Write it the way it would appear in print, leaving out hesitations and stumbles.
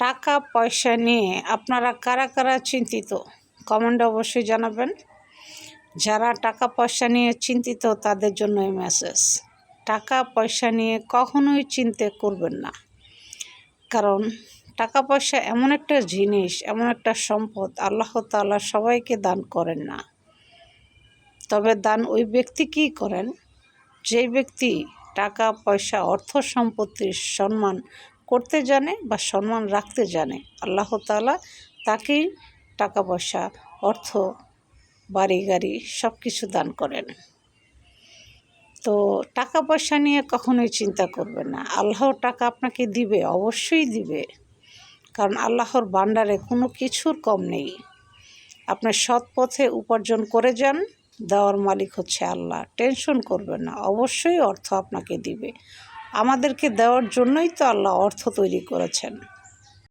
টাকা পয়সা নিয়ে আপনারা কারা কারা চিন্তিত কমেন্টে অবশ্যই জানাবেন। যারা টাকা পয়সা নিয়ে চিন্তিত তাদের জন্য এই মেসেজ। টাকা পয়সা নিয়ে কখনোই চিন্তা করবেন না, কারণ টাকা পয়সা এমন একটা জিনিস, এমন একটা সম্পদ, আল্লাহ তাআলা সবাইকে দান করেন না। তবে দান ওই ব্যক্তিকেই করেন যেই ব্যক্তি টাকা পয়সা অর্থ সম্পত্তির সম্মান করতে জানে বা সম্মান রাখতে জানে। আল্লাহ তাআলা তাকেই টাকা পয়সা, অর্থ, বাড়ি গাড়ি সব কিছু দান করেন। তো টাকা পয়সা নিয়ে কখনোই চিন্তা করবেন না। আল্লাহর টাকা আপনাকে দিবে, অবশ্যই দিবে, কারণ আল্লাহর ভান্ডারে কোনো কিছুর কম নেই। আপনি সৎ পথে উপার্জন করে যান, দেওয়ার মালিক হচ্ছে আল্লাহ। টেনশন করবেন না, অবশ্যই অর্থ আপনাকে দিবে। আমাদেরকে দেওয়ার জন্যই তো আল্লাহ অর্থ তৈরি করেছেন।